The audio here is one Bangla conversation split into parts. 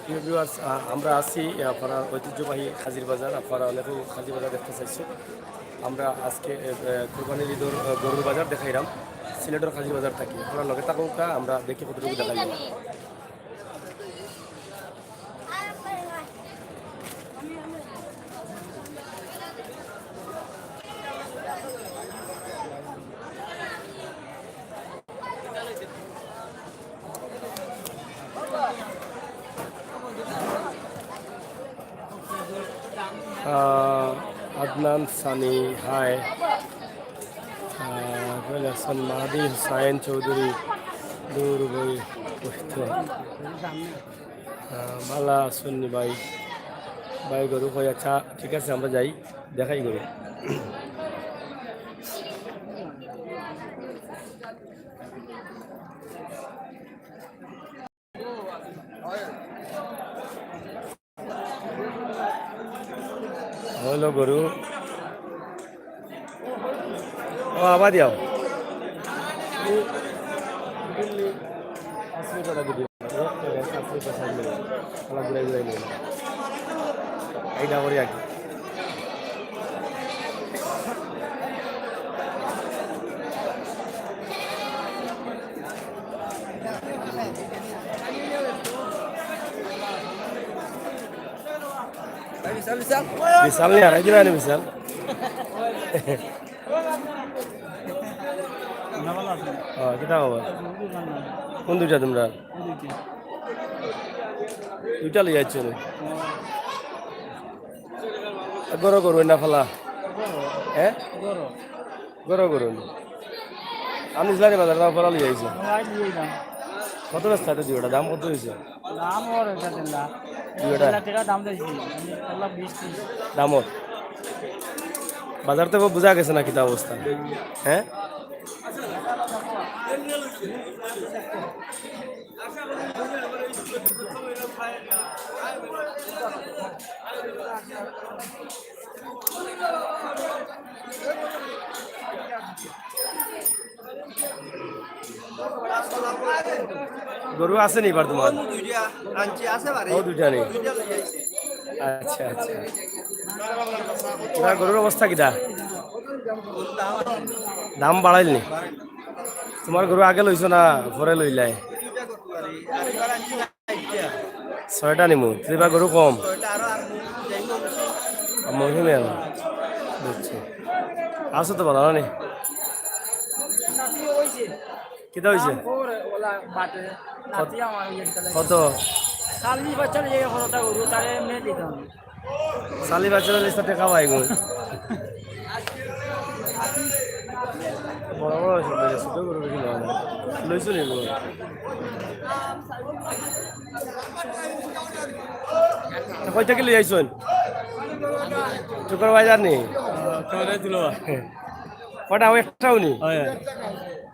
প্রিয় ভিউয়ার্স, আমরা আছি আপনার ঐতিহ্যবাহী খাজির বাজার। আপনারা অনেকেই খাজির বাজার দেখতে চাইছো। আমরা আজকে কোরবানির ঈদের গরুর বাজার দেখাইলাম সিলেটের খাজির বাজার থাকি। আপনারা লগে থাকুকা, আমরা দেখি কতটুকু দেখাইলাম। আদনান সানি, হাই হাসান, মাহাদি হুসাইন চৌধুরী, দূর বই মালা সুন্নি ভাই ভাই গরু কই। আচ্ছা ঠিক আছে, আমরা যাই, দেখাই গরু। হলো গরু, ও আবার দিও এইটা করি আর কি। বিশাল নিয়ে হারাই দিবে না বিশাল। কিতা খবর? কোন দুইটা তোমরা? দুইটা লিয়ে যাচ্ছ গরো করবেন না ফালা? হ্যাঁ গরো করুন। আমি ইসলামী বাজার দাম ফলা লিয়ে আইছি। কত রাস্তা দুইটা দাম কত হয়েছে? দামত বাজার তো বোঝা গেছে না কিতা অবস্থা। হ্যাঁ গরু আছে নি এবার তোমার? দুইটা নেই। আচ্ছা আচ্ছা, তোমার গরুর অবস্থা কিটা? দাম বাড়াইলনি? তোমার গরু আগে লইছো না পরে লইলাই? 6টা নিমু, এবার গরু কম মহিমে বুঝছি। আসো তো ভালো নি কিতা হয়েছে? কত সালি বাচ্চা লিস্টটা টাকা পাই গো। বড় বড় ছোট গরু বেশি লইছো নি গরু? কই থেকে লিয়ে আইসন? চুকর বাজার নি কটা একটাও নি?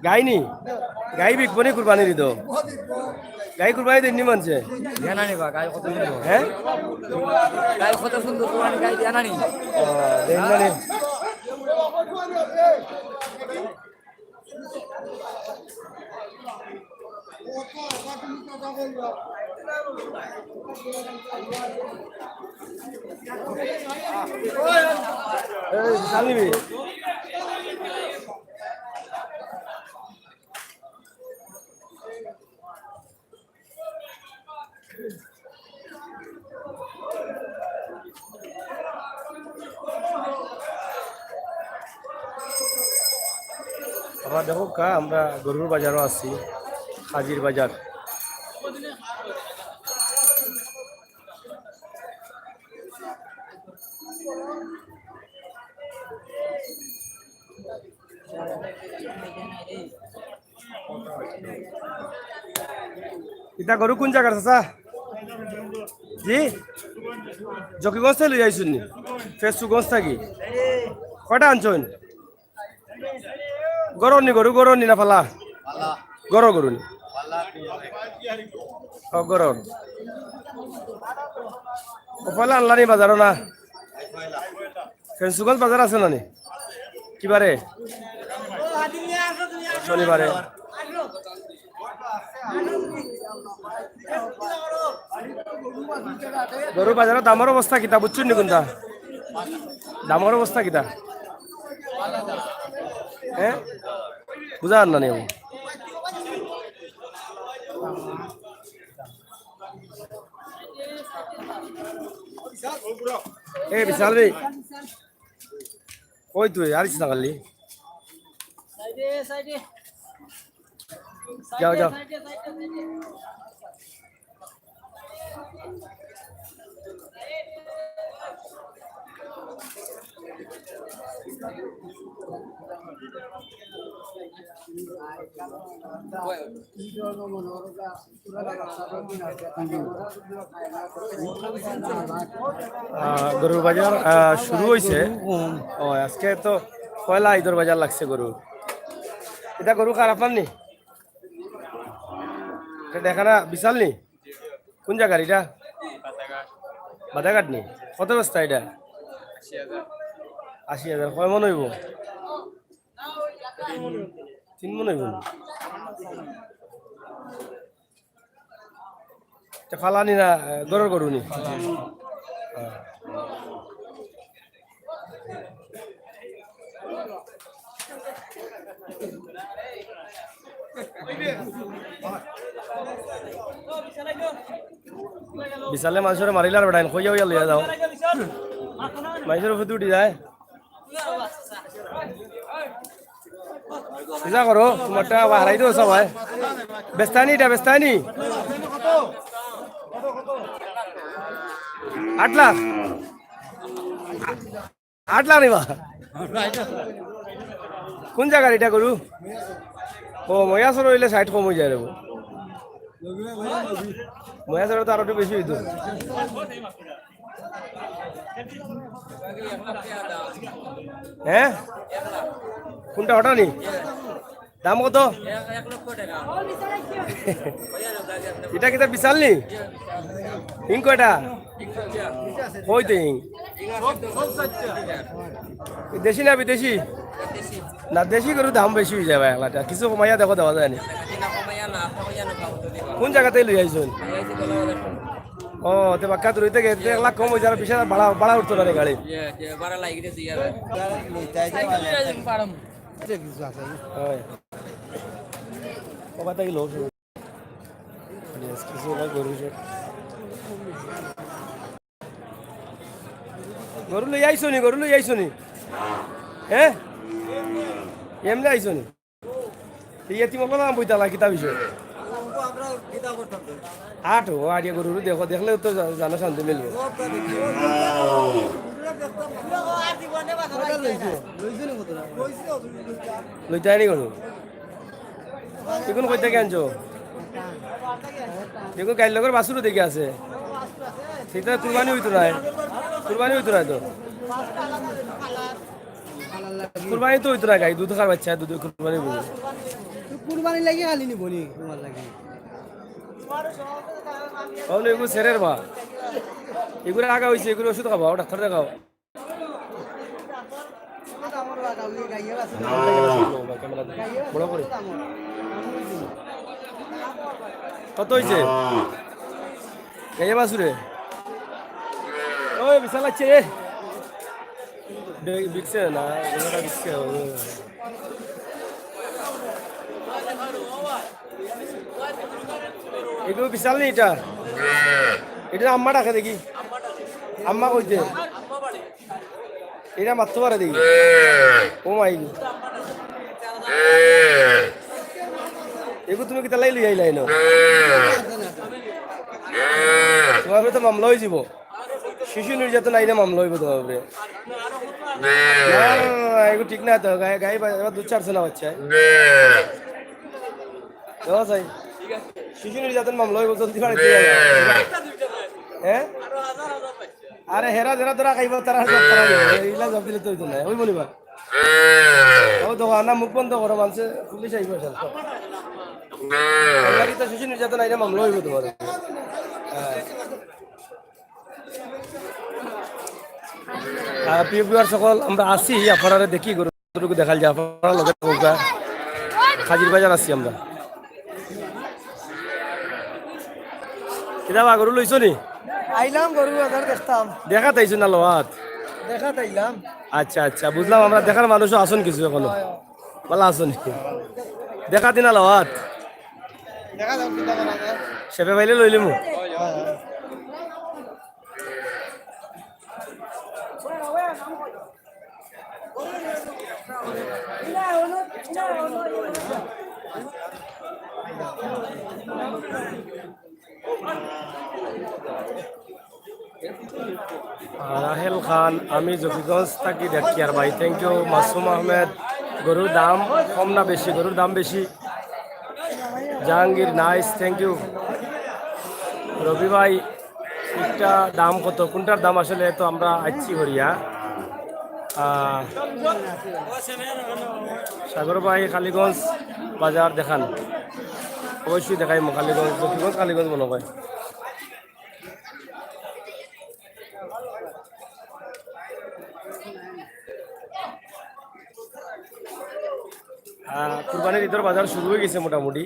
গাই নি? গাই বিকবো নি কুরবানির ঈদ? গাই কুরবানি দিন নি মানছে? হ্যাঁ গাই কত সুন্দর কুরবানি গাই জানা নি? সালিবি আবার দেখো কা, আমরা গরুর বাজারও আছি, হাজির বাজার। ইটা গরু কোন জায়গার চাচা? জি জকিগঞ্জ থেকে লই আইসুন নি? ফেসবুকগঞ্জ থাকি? কয়টা আনছুন? গরর নি গরু? গরর নি না ফালা? গরর গরু নি? গরর ওপালে আনলা নি বাজারও না? ফেসবুকগঞ্জ বাজার আছে না নি? কিবারে? শনিবারে। গরু বাজারের দামের অবস্থা কিতা বুঝছুন নি কোনটা দামের অবস্থা কিতা হ্যাঁ বুঝা আর না নি এ বিশাল ভাই কই তুই আর ইচ্ছা করলি যাও যাও গরুর বাজার শুরু হয়েছে ও আজকে তো পয়লা ঈদের বাজার লাগছে গরু এটা গরু কার আপনার নি দেখা না বিশাল নি কোন জায়গার এটা বাধাঘাট নি কত বস্তা এটা 80,000 কয় মন হইব 3 মন হইব ফালানি না গরুর গরু নি বিশালে মানুষের মারিলার বেড়াইন কইয়া হইয়া লইয়া যাও মানুষের উপর উঠি যায় কিসা করো তোমারটা হারাই দিও সবাই বেস্তানি এটা বেস্তানি 8 লাখ 8 লাখ নিবা কোন জায়গার এটা গরু ও ময়াসর হইলে 60 কম হয়ে যায় রে ময়াসর তো আরো একটু বেশি হইতো হ্যাঁ কোনটা ওটা নি দাম কত 1 লক্ষ টাকা এটা কিটা বিশাল নি হিং কয়টা হইতে হিং দেশি না বিদেশি না দেশি গরু দাম বেশি হয়ে যাবে একলাটা কিছু কমাইয়া দেখো দেওয়া যায় না কোন জায়গাতে লই আইছুন ও তে বাক্কা তুই থেকে 1 লাখ কম হয়ে যাবে 20,000 ভাড়া উঠতো না গাড়ি ভাড়া লাগি রে দিয়া হয় কবা তাই লোক কিছু না গরু গরু লই আইছো নি হ্যাঁ এমনি আইছো নি ইয়ে তুমি কোন বইতালা কিতা বিষয় আট ও আড়িয়া গরু দেখো দেখলে তো জানা শান্তি মিলবে লইতে আনি গরু এখন কই থেকে আনছো দেখো গাইল লগর বাসুরও দেখে আছে সেটা কুরবানি হইতো না তো কুরবানি তো হইতো না গাই দুধ খার বাচ্চা দুধ কুরবানি বলি কুরবানি লাগি খালি নি বলি তোমার লাগি তাহলে এগুলো সেরের বা এগুলো আগা হয়েছে এগুলো ওষুধ খাবো ডাক্তার দেখাও বড় করে কত হয়েছে গাইয়া বাসুরে ওই বিশাল লাগছে বিকছে না বিকছে এগুলো বিশাল নেই এটা আম্মা ডাকে দেখি আম্মা কইতে এটা মারতে পারে দেখি ও মাই এগুলো তুমি কিতা লাই লই আইলাই না তোমার তো মামলা হয়ে যাব শিশু নির্যাতন আইনে মামলা হইব তোমার উপরে এগুলো ঠিক না তো গায়ে গায়ে 2-4 শোনা বাচ্চা শিশু নির্যাতন মামলা হইব জলদি বাড়ি হ্যাঁ আরে হেরা যারা তোরা খাইব তারা এইগুলা জব দিলে তো হইতো না ওই বলিবা ও দোকান মুখ বন্ধ করো মানুষে পুলিশ আইব তো শিশু নির্যাতন আইনে মামলা হইব তোমার প্রিয় বিহার সকল আমরা আসি আপনারা দেখি গরুটুকু দেখাল যে আপনারা লগে খাজির বাজার আসি আমরা কিতা বা গরু লইছ নি আইলাম গরু বাজার দেখতাম দেখা তাইছো না লোহাত দেখা তাইলাম আচ্ছা আচ্ছা বুঝলাম আমরা দেখার মানুষও আসুন কিছু এখনো ভালো আসুন দেখা দিনা লোহাত দেখা যাও কিতা করা যায় সেবে পাইলে লইলিমু রাহেল খান আমি জকিগঞ্জ থাকি দেখি আর ভাই থ্যাংক ইউ মাসুম আহমেদ গরুর দাম কম না বেশি গরুর দাম বেশি জাহাঙ্গীর নাইস থ্যাংক ইউ রবি ভাই একটা দাম কত কোনটার দাম আসলে তো আমরা আচ্ছি করিয়া সাগর ভাই কালীগঞ্জ বাজার দেখান অবশ্যই দেখাই কালীগঞ্জ জকিগঞ্জ কালীগঞ্জ মনে হয় কুরবানির ঈদের বাজার শুরু হয়ে গেছে মোটামুটি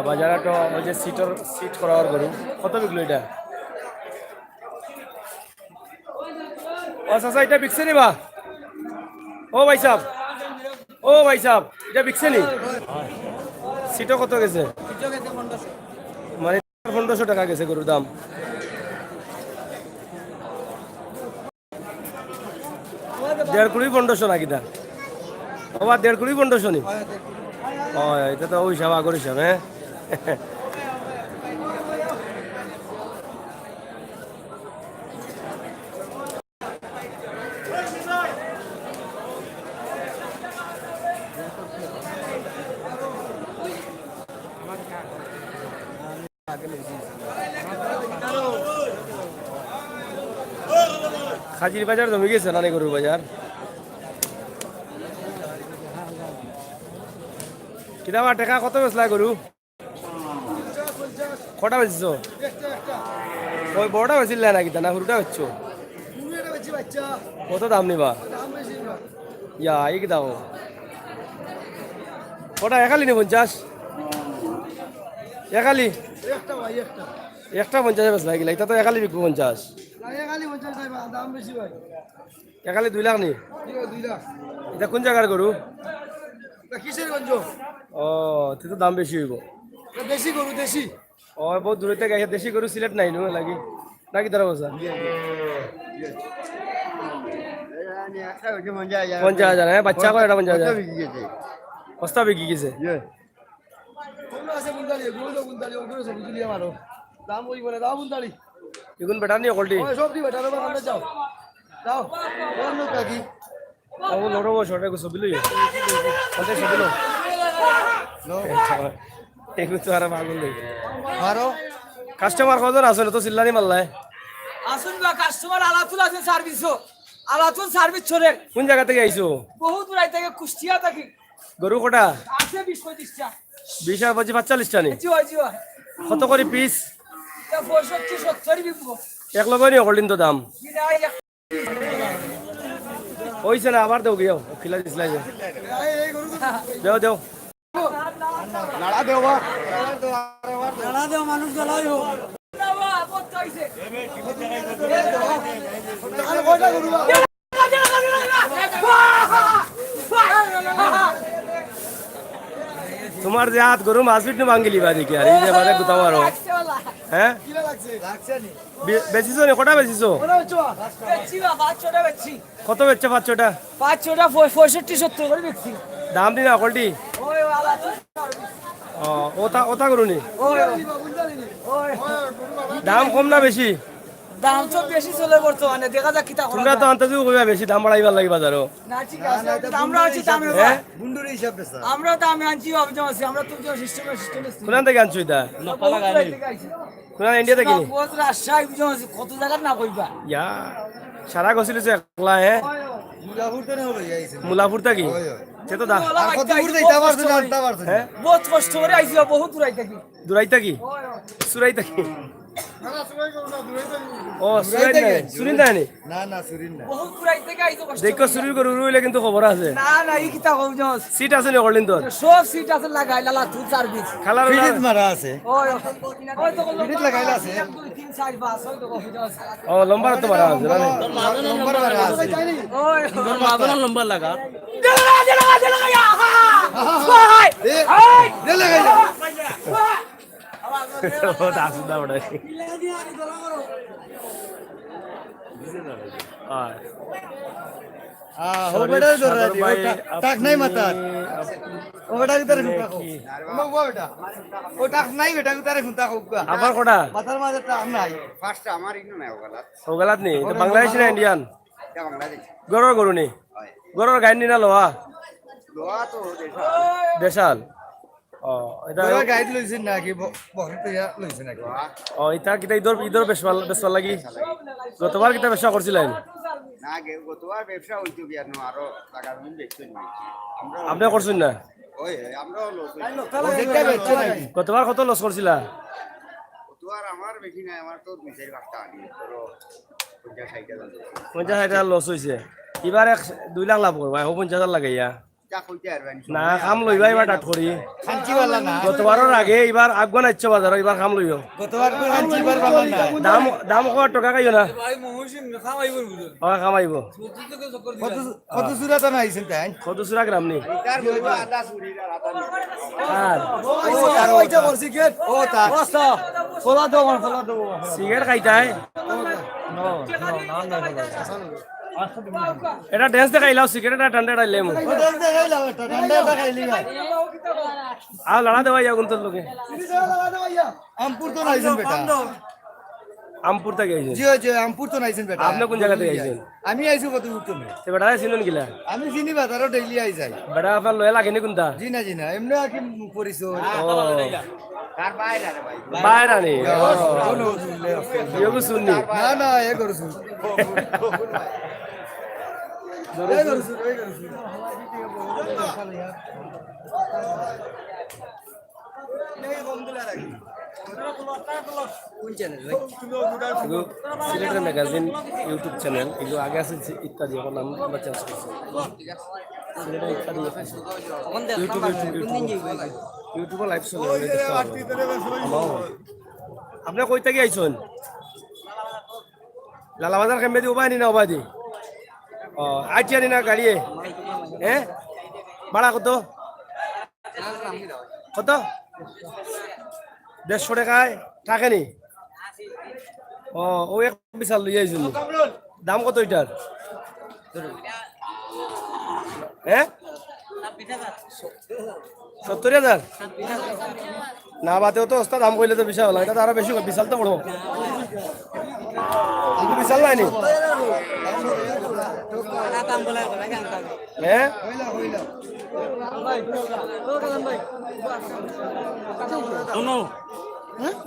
বাজারে তো ওই যে সিট করার গরু কত বিকলো এটা ও চাচা এটা বিকছে নি বা ও ভাই সাহেব এটা বিকছে নি সিটও কত গেছে মানে 1500 টাকা গেছে গরুর দাম দেড় কুড়ি 1500 নাকি দা আবার 1.5 কোটি 1500 নি ও এটা তো ওই হিসাব আগর হিসাব হ্যাঁ খাজির বাজার জমে গেছে নানি গরুর বাজার কিতাবা টাকা কত বেচলা গরু কটা বেচিস ওই বড়টা বেচিলে না কিতা না সরুটা বেচছো কত দাম নিবা ইয়া এই কি দাম কটা একালি নি 50 একালি একটা 50 বেচলা গিলা এটা তো একালি বিকবো 50 একালি 2 লাখ নি এটা কোন জায়গার গরু কিশোরগঞ্জ ও তো দাম বেশি হইব দেশি গরু দেশি ও বহুত দূরে থেকে আইসা দেশি গরু সিলেট নাই নো লাগি নাকি তারা বসা 50,000 হ্যাঁ বাচ্চা করে 50,000 বস্তা বিকি গেছে এগুন বেটা নিয়ে কলটি লড়বো শর্টে ছবি লই ছবি লো এগুলো তো আর পাগল নেই কাস্টমার কজন আসলে তো চিল্লানি মাল্লাই আসুন বা কাস্টমার আলাতুল আছে সার্ভিসও আলাতুল সার্ভিস চলে কোন জায়গা থেকে আইছো বহুত দূর থেকে কুষ্টিয়া থেকে গরু কটা আছে 20-25টা 20 আর 45 টা নি জি হয় কত করে পিস 65-70 বিকবো এক লগই নি হলদিন তো দাম হইছে না আবার দেও গিয়ে খিলা দিছলাই দেও দেও নাড়া দেও মানুষ জ্বালাইও তোমার যে হাত গরু মাছ বিট ভাঙ্গিলি বা দেখি আর এই যে বারে গুতাম আরো হ্যাঁ বেচিছো নি কটা বেচিছো কত বেচছে 500টা 65-70 করে বেচছি দাম দিনা কলটি ও ওটা গরু নি দাম কম না বেশি দাম তো বেশি চলে বর্তমানে দেখা যাক কিতা তোমরা তো আনতে কইবা বেশি দাম বাড়াইবার লাগি বাজারও না ঠিক আছে আমরা আছি দামে হ্যাঁ গুন্ডুরি হিসাব বেচা আমরা দামে আনছি অবজন আছে আমরা তো সিস্টেমে কোন থেকে আনছো এটা কোন ইন্ডিয়া থেকে বহুত রাজশাহী বুঝন আছে কত জায়গা না কইবা ইয়া সারা গছিল যে একলা হ্যাঁ মুলাপুর তো হলো যাইছে মুলাপুর থেকে সে তো দা আর কত দূর যাইতা পারছ না আনতা পারছ হ্যাঁ বহুত কষ্ট করে আইছি বহুত দূর আইতা কি দূরাইতা কি সুরাইতা কি ও সুরিন দানি না না সুরিন না বহুত পুরাই থেকে আইছো কষ্ট দেখো চুরি করে রইলে কিন্তু খবর আছে না না এই কিতা কও জস সিট আছে নি করলেন তোর সব সিট আছে লাগাই লালা তুই সার্ভিস খালার ফিরিত মারা আছে ওই ওই তো ফিরিত লাগাইলা আছে 2 3 4 5 ওই তো কও জস ও লম্বা তো মারা আছে জানেন নম্বর মারা আছে ওই মাদনা লম্বা লাগা দেলা ইয়া ওই দে লাগাইলা ও দাসু দা বড় हो बेटा जोर रही टाक नहीं मत ओ बेटा उधर घुटा को वो बेटा ओ टाक नहीं बेटा उधर घुटा को আবার কোটা माथर माथे टाक नहीं ফার্স্ট আমার ইনো নাই ওগালাত ও গলাত নি এটা বাংলাদেশ না ইন্ডিয়ান এটা বাংলাদেশ গরর গরু নি হয় গরর গাইন নি না লোয়া লোয়া তো দেশা দেশাল ও এটা তোরা গাইড লইছিস না কি বহুত ইয়া লইছিস না কি লোয়া ও এটা কিটা ইদর বেশবাল লাগি গতবার কিটা বেশা করছিলেন না গে গতবার ব্যবসা হইতো বিয়ার নো আরো টাকা দিন বেচছো নি আমরা আপনি করছেন না ওই আমরা লস ও যেটা বেচছে নাকি গতবার কত লস করছিলা গতবার আমার বেশি নাই আমার তো 2-4 আনি ধরো 50-60 50,000 লস হইছে এবার 2 লাখ লাভ করবা 50,000 লাগাইয়া যা কইতে পারবেন না কাম লইবা এবার ডাট করি খানচি वाला না গতবারের আগে এবার আগুন আইছে বাজার এবার কাম লইও গতবার তো খানচি বার वाला না দাম দাম কত টাকা কাইও না ভাই মহসিন খাওয়াইব বুঝো ও কামাইব কত সুরা তো নাইছেন তাই কত সুরা গ্রাম নি তার হইবো আদা সুরির আর আদা আর ও তার ওইটা বলছি কে ও তা খোলা দাও সিগারেট খাইতাই এটা ড্যান্স দেখাইলাও সিগারেট আর ঠান্ডা ডাইলে মু ও দেখ দেখ এই লাগাটা ঠান্ডা খাইলি না আর লড়া দেওয়া যাও কোন লোকে আমপুর তো নাইছেন বেটা আমপুর থেকে আইছেন জি জি আমপুর তো নাইছেন বেটা আপনি কোন জায়গা থেকে আইছেন আমি আইছো কত উত্তমে তে বেটা চিনুন গিলা আমি চিনি বাজারও ডেইলি আই যাই বেটা আপনার লয়া লাগেনি কোনটা জি না এমনি আর কি পরিচয় ও তার বাইরে রে ভাই বাইরে নি ইয়োগু শুননি না না এ করছু এ করছু এগুলো সিলেটের ম্যাগাজিন ইউটিউব চ্যানেল এগুলো আগে আছে ইত্যাদি এখন নাম আমরা চেঞ্জ করছি সিলেটের ইত্যাদি ইউটিউবে লাইভ চলে আপনি কই থেকে আইছেন লালাবাজার কেমবে দি উবাই নি না উবাই দি ও আইটিয়া নি না গাড়িয়ে হ্যাঁ ভাড়া কত কত 150 টাকায় থাকেনি ও ও এক বিশাল লই আইছিল দাম কত এটার হ্যাঁ 70,000 না বাতেও তো ওস্তাদ দাম কইলে তো বিশাল হলো এটা তো আরো বেশি বিশাল তো বড় বিশাল নাই নি হ্যাঁ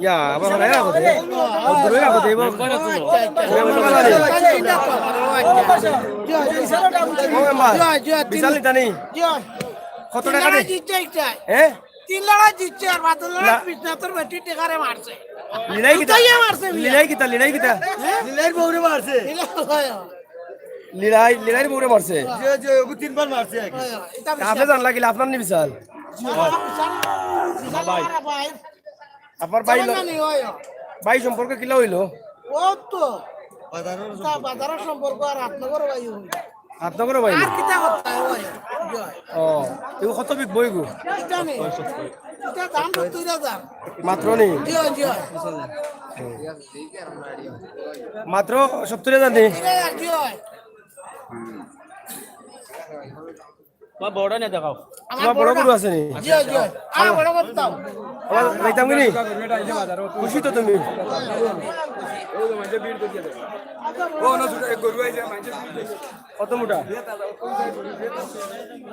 Ya, apa namanya aku deh? Dulu aku deh, bang. Bisa nih tani. কত টাকা দে? হ্যাঁ 3 লড়াই জিতছে আর বাদল লড়াই বিষ্ণাতর বেটি টেকারে মারছে লিলাই কিতা? লিলাই কিতা? লিলাই কিতা? লিলাই বউরে মারছে লিলাই বউরে মারছে। জি জি ও তিনবার মারছে আপনি জান লাগিলে আপনার নি বিশাল। ভাই আপনার ভাই সম্পর্কে কিলা হইলো? ও তো বাজারের সম্পর্ক আর আপনার ভাই আপনার ভাই আর কিতা কথা হয় ও এগো কত বিক বইগো এটা নেই এটা দাম 70,000 মাত্র নি জি জি মাত্র 70,000 নি জি তোমার বড় নে দেখাও তোমার বড় গরু আছে নি জি জি আর বড় কথা আমার লাইতাম নি খুশি তো তুমি কত মোটা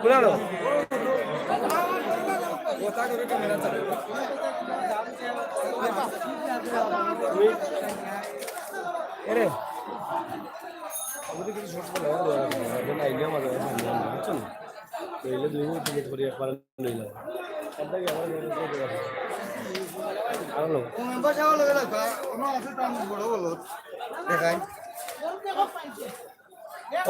কোনালো এরে আমাদের কিছু ছোট বলে আইডিয়া মাঝে বুঝছেন এইলে দুই মিনিট করে একবার লইলাম আনো ও মেম্বার সাহেব লগে লাগা অন্য আছে তার বড় বলো দেখাই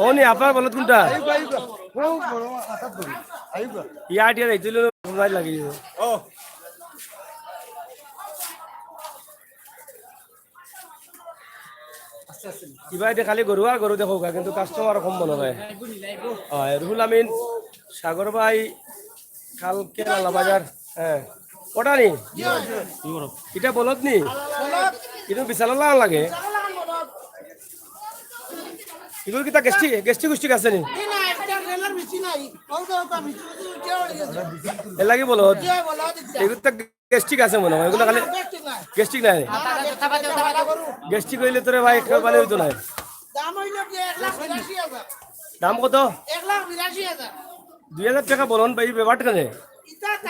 ও নি আপনার বলত কোনটা আইবা আইবা বড় বড় আসাদ ধরি আইবা ইয়া আইডিয়া দিছিল মোবাইল লাগি ও কিবা এটা খালি গরু আর গরু দেখো কিন্তু কাস্টমার কম মনে হয় রুহুল আমিন সাগর ভাই কালকে লালা বাজার হ্যাঁ ওটা নি এটা বলত নি কিন্তু বিশাল লাগে এগুলো কি তা গেস্টি গুষ্টি আছে নি এর লাগে বলত এগুলো তো গেস্টিক আছে মনে হয় এগুলো খালি গেস্টিক নাই গেস্টিক হইলে তোরে ভাই মানে হইতো না দাম কত 2,000 টাকা বলুন ভাই ব্যাপারটা কেন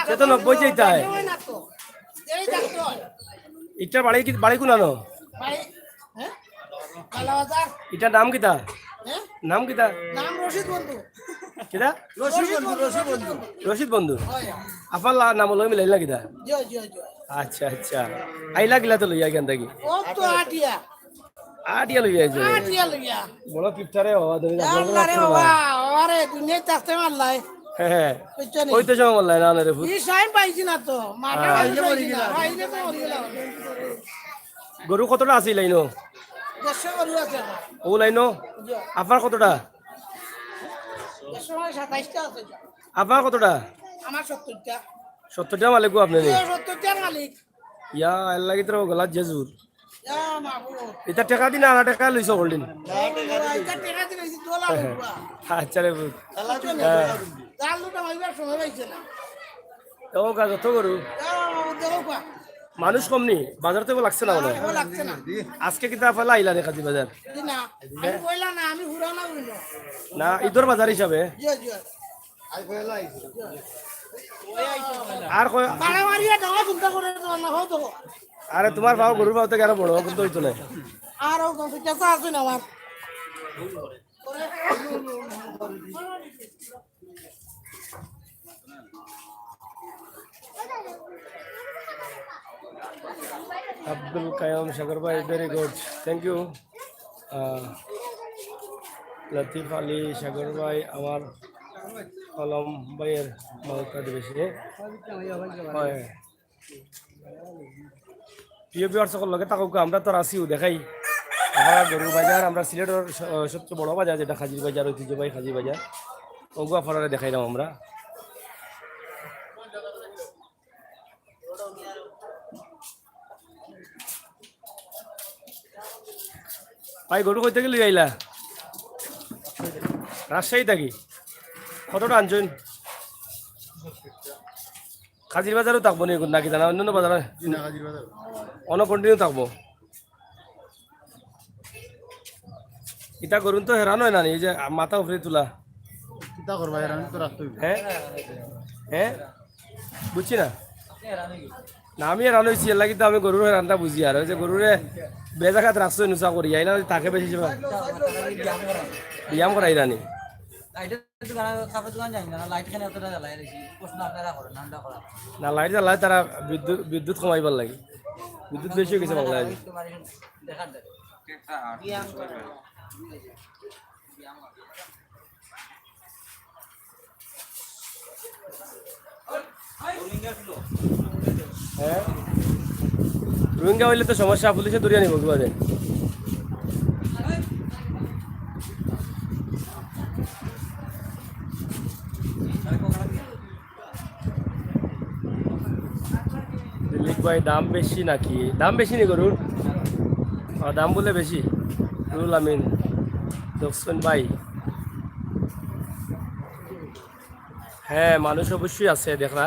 সে তো 90 চাইতে হয় ইটার বাড়ি কোনানো ইটার নাম কিতা নাম কিতা কিতা রশিদ বন্ধু আপনার নাম লই মিলাইল না কিতা আচ্ছা আচ্ছা আইলা গিলা তো লইয়া কেন থাকি আটিয়া লইয়া যাই বড় পিপটারে হওয়া ধরে হ্যাঁ ওই তো সময় বললাই না রে গরু কতটা আছে লাইনো ও লাইনো আপনার কতটা আপনার কতটা আমার 70টা 70টা মালিক আপনি 70টার মালিক ইয়া এর লাগি তো গলাত জেজুর ইয়া মাহবুব এটা টাকা দিন আর টাকা লইছো গোল্ডিন এটা টাকা দিয়েছি $2 আচ্ছা রে জালুটা মাইবার সময় পাইছে না ও গাছ তো গরু দেখো মানুষ কম নি বাজার তো লাগছে না মনে হয় লাগছে না আজকে কিন্তু আপনার আইলা রে কাজী বাজার না আমি কইলা না আমি হুরানা হইলো না ঈদর বাজার হিসাবে জি জি আই কইলা আর কয় মারামারিয়া দাও চিন্তা করে না হতো আরে তোমার ভাও গরুর ভাও থেকে আরো বড় কিন্তু হইতো না আর ও কত আছে না আমার আব্দুল কায়াম সাগর ভাই very good thank you Latif Ali Sagar ভাই আমার কলম ভাইয়ের মালটা বেশি হয় প্রিয় বিহার সকল লগে থাকুক আমরা তো আসিও দেখাই আমরা গরুর বাজার আমরা সিলেটের সবচেয়ে বড় বাজার যেটা খাজির বাজার ঐতিহ্যবাহী খাজির বাজার ওগু আপনারা দেখাইলাম আমরা ভাই গরু কই থেকে লই আইলা রাজশাহী থাকি কতটা আনছেন খাজির বাজারও থাকবো নি নাকি জানা অন্যান্য বাজার অন কন্টিনিউ থাকবো ইটা করুন তো হেরান হয় না এই যে মাথা উপরে তোলা হ্যাঁ হ্যাঁ বুঝছি না না আমি হেরান হয়েছি এর লাগি তো আমি গরুর হেরানটা বুঝি আর ওই যে গরুরে বেজাঘাত রাখছো নুসা করি আইলা তাকে বেশি ব্যায়াম করাই রানি না লাইট জ্বালায় তারা বিদ্যুৎ কমাইবার লাগে বিদ্যুৎ বেশি হয়ে গেছে বাংলায় হ্যাঁ রোহিঙ্গা হইলে তো সমস্যা পুলিশে ধরিয়া নিব কিবা যায় দিলীপ ভাই দাম বেশি নাকি দাম বেশি নি গরুর দাম বলে বেশি রুল আমিন দক্ষিণ ভাই হ্যাঁ মানুষ অবশ্যই আছে দেখরা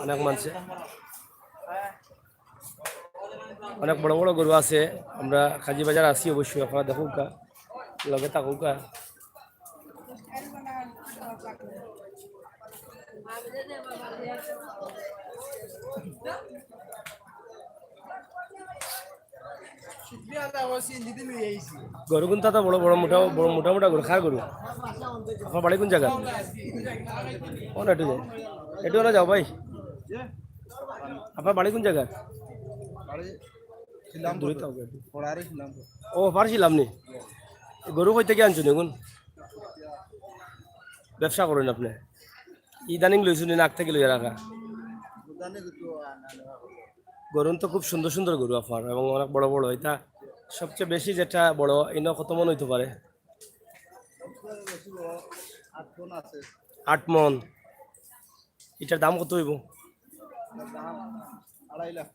অনেক মানুষে অনেক বড় বড় গরু আছে আমরা কাজী বাজার আসি অবশ্যই আপনারা দেখুক লগে থাকুক গরু কিন্তু তো বড় বড় মোটা মোটা গরু খার গরু আপনার বাড়ি কোন জায়গা ও না একটু যাও না যাও ভাই আপনার বাড়ি কোন জায়গা দূরে থাকবে একটু। পড়ারে ছিলাম ও পারছিলাম নি গরু কই থেকে আনছো দেখুন ব্যবসা করেন আপনি ইদানিং লইছুন না আগ থেকে লইয়া রাখা জানে কিন্তু আনা গরু তো খুব সুন্দর সুন্দর গরু আপনার এবং অনেক বড় বড় এটা সবচেয়ে বেশি যেটা বড় ইনো কত মন হইতে পারে বেশি বড় 8 কোন আছে 8 মন এটার দাম কত হইব দাম 2.5 লাখ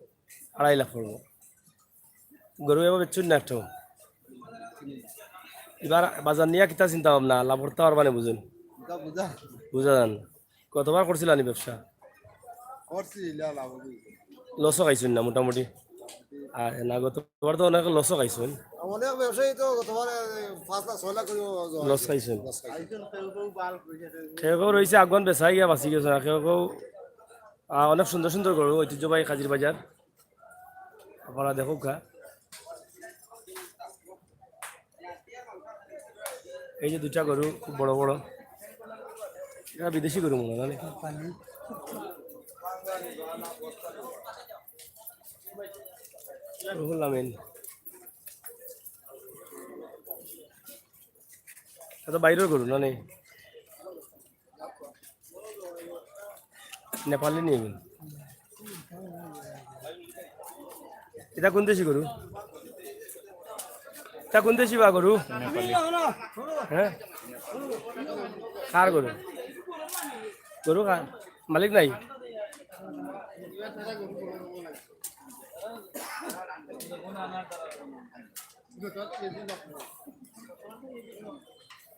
2.5 লাখ পড়ব গরু এবার বেচুন না একটু এবার বাজার নিয়ে কিতা চিন্তা ভাবনা লাভ করতে পারবানে বুঝুন বুঝা বুঝা বুঝা যান কতবার করছিল আনি ব্যবসা করছি লাভ হবে লসও খাইছুন না মোটামুটি আর না গতবার তো অনেক লসও খাইছুন অনেক ব্যবসায়ী তো তোমার 5 লাখ 6 লাখ করে লস খাইছুন আইজন কেউ বাল কইছে কেউ কেউ রয়েছে আগুন বেচাই গিয়া বাঁচি গেছে না কেউ কেউ অনেক সুন্দর সুন্দর গরু ঐতিহ্যবাহী খাজির বাজার আপনারা দেখুক গা এই যে দুটা গরু খুব বড় বড় এটা বিদেশি গরু মনে হয় নাকি রুহুল আমিন এটা বাইরের গরু না নেই নেপালি নিয়ে গেল এটা কোন দেশি গরু এটা কোন দেশি বা গরু হ্যাঁ কার গরু গরু কার মালিক নাই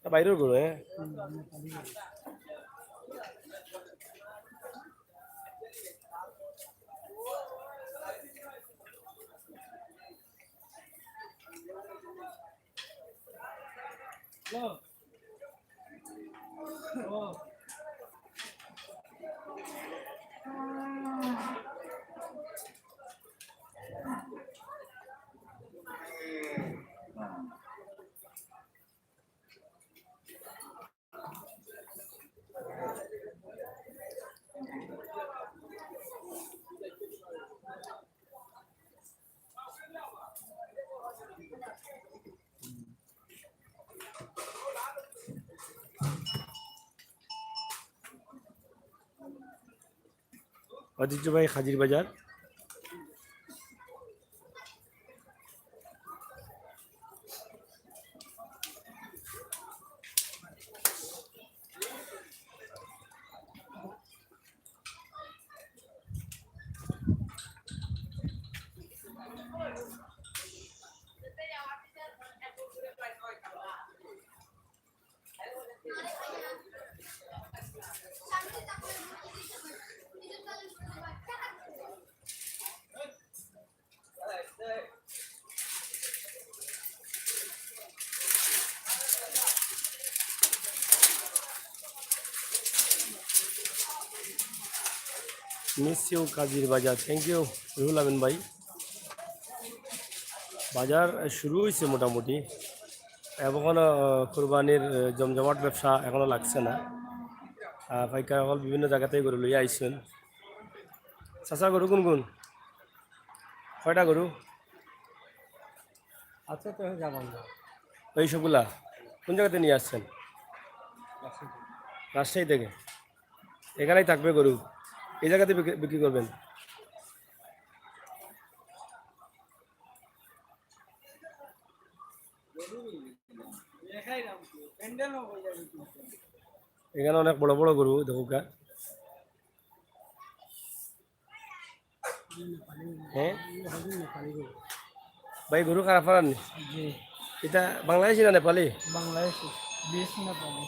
বাইরের গরু হ্যাঁ ঐতিহ্যবাহী খাজির বাজার মিস ইউ কাজির বাজার থ্যাংক ইউ রুহুল আমিন ভাই বাজার শুরু হয়েছে মোটামুটি এখনো কোরবানির জমজমাট ব্যবসা এখনো লাগছে না পাইকার সকল বিভিন্ন জায়গাতেই গরু লইয়া আইসেন চাচা গরু কোন কোন কয়টা গরু আচ্ছা তো যাবেন না এই সবগুলা কোন জায়গাতে নিয়ে আসছেন রাজশাহী থেকে এখানেই থাকবে গরু এই জায়গাতে বিক্রি করবেন এখানে অনেক বড় বড় গরু দেখো গা হ্যাঁ ভাই গরু খারাপ পারাননি এটা বাংলাদেশি না নেপালি বাংলাদেশি 20 না পাবো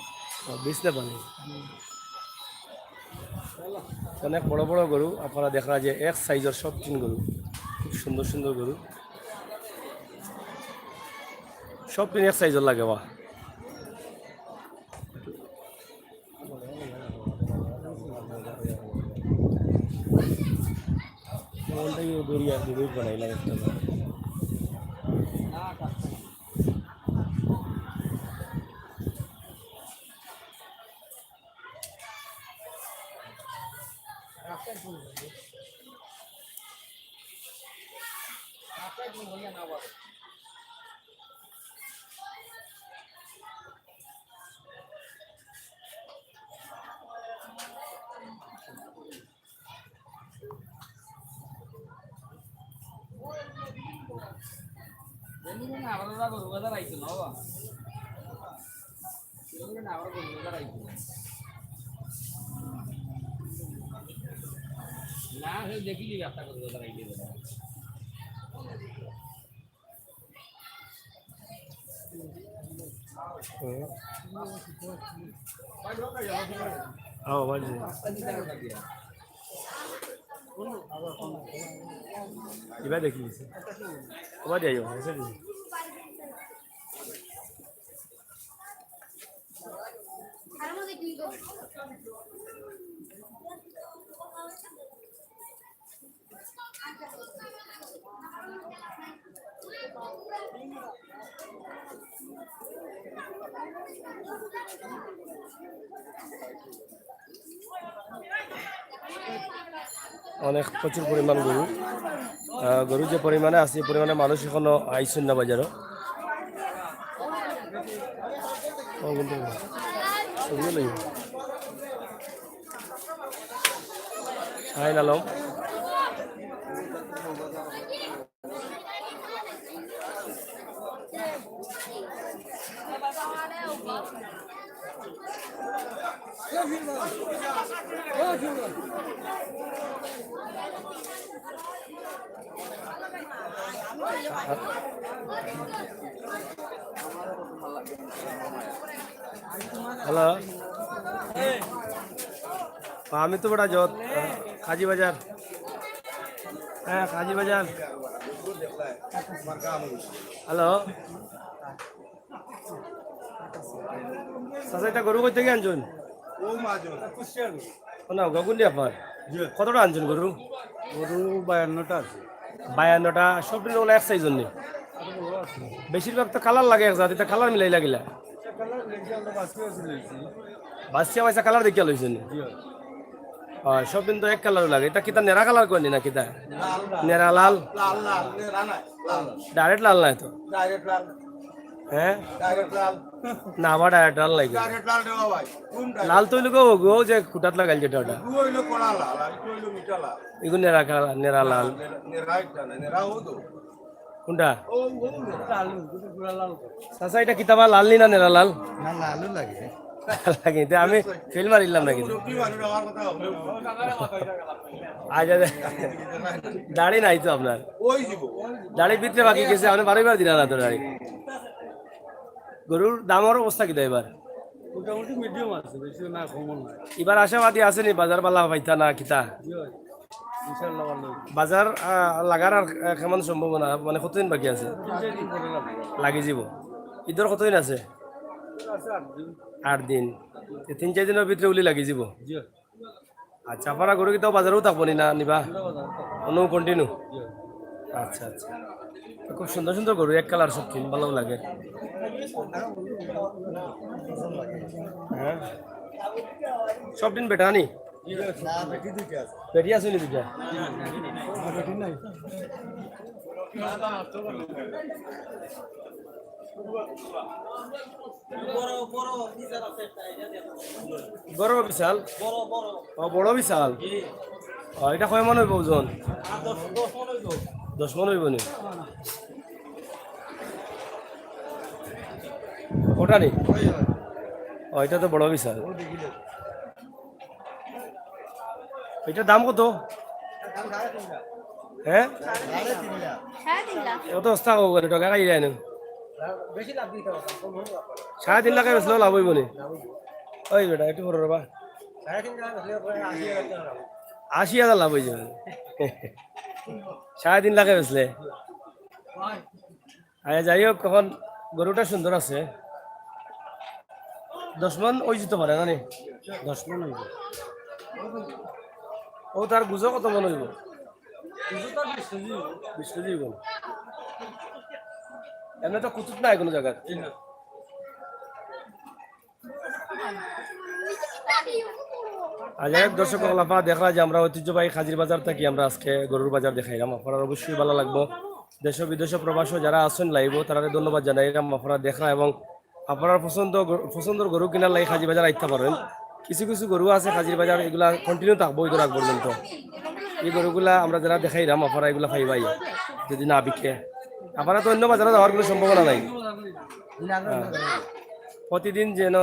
বিশ নেপালি অনেক বড় বড় গরু আপনারা দেখা যে এক সাইজের সব তিন গরু খুব সুন্দর সুন্দর গরু সব তিন এক সাইজের লাগে বা দরিয়া দুই বানাইলাম একটা বাড়ি এবার দেখি বাড়ি আইও অনেক প্রচুর পরিমাণ গরু গরু যে পরিমাণে আছে এই পরিমাণে মানুষ এখনো আইসুন না বাজারও শাহিন আলম হ্যালো আমি তো বড় যত কাজী বাজার হ্যাঁ কাজী বাজার হ্যালো সাসাইটা গরু কই থেকে আনছুন না গগুন্ডি আপনার কতটা আনছুন গরু গরু 52টা আছে 52টা সব দিন ওগুলো এক সাইজ জন্য বেশিরভাগ তো কালার লাগে এক জাতিতে কালার মিলাই লাগিলা বাসিয়া পয়সা কালার দেখিয়া লইছেন হয় সব দিন তো এক কালার লাগে এটা কিতা নেরা কালার করেনি না কিতা নেরা লাল ডাইরেক্ট লাল নাই তো হ্যাঁ না আমার ডাইরেক্ট লাল লাগে লাল তো লোক গো যে খুঁটাত লাগাইল যেটা ওটা এগুলো নেরা কালার নেরা লাল কোনটা চাচা এটা কিতাবা লাল নি না নেরা লাল লালু লাগে লাগে আমি ফেল মারিলাম নাকি আজ দাড়ি নাই তো আপনার দাড়ির ভিতরে বাকি গেছে আপনি বারবার দিলেন না তো দাড়ি গরুর দামের অবস্থা কিতা এবার মোটামুটি মিডিয়াম আছে বেশি না কমন না এবার আশাবাদী আসেনি বাজার পালা পাইতা না কিতা ইনশাআল্লাহ ভালো বাজার লাগার আর কেমন সম্ভাবনা মানে কতদিন বাকি আছে লাগি যাব ঈদের কতদিন আছে 8 দিন 3-4 দিনের ভিতরে উলি লাগি যাব আচ্ছা আপনারা গরু কিতাও বাজারেও থাকবো না নিবা অন্য কন্টিনিউ আচ্ছা আচ্ছা খুব সুন্দর সুন্দর গরু এক কালার সব কিন ভালো লাগে হ্যাঁ সব দিন বেটা নি বেটি আছে নি দুটা বড় বিশাল বড় বিশাল এটা কয় মন হইব ওজন 10 মন হইব নি ওটা নি এটা তো বড় বিশাল এটার দাম কত হ্যাঁ কত অবস্থা কব করে টাকা খাই যায় না 3.5 লাখ বেচলেও লাভ হইব নি ওই বেটা একটু বড় রবা 80,000 লাভ হয়ে যাবে 3.5 লাখে বেচলে আচ্ছা যাই হোক তখন গরুটা সুন্দর আছে 10 মন ওই যেতে পারে না নি 10 মন হইব ও তার গুজো কত মন হইব 20 কেজি হইব এমনি তো কুতুব নাই কোনো জায়গায় আজ এক দর্শক লাফা দেখা যে আমরা ঐতিহ্যবাহী খাজির বাজার থাকি আমরা আজকে গরুর বাজার দেখাইলাম আপনার অবশ্যই ভালো লাগবো দেশ বিদেশ প্রবাস যারা আছেন লাইভ তারা ধন্যবাদ জানাই আপনারা দেখা এবং আপনার পছন্দের গরু কেনার লাগে খাজি বাজার আইতে পারেন। কিছু কিছু গরু আছে খাজির বাজার, এগুলা কন্টিনিউ থাকবো ঈদের আগ পর্যন্ত। এই গরুগুলা আমরা যারা দেখাইলাম আপনারা এগুলা পাইবাই যদি না বিকে। আপনারা তো অন্য বাজারে যাওয়ার কোনো সম্ভাবনা নাই। প্রতিদিন যেন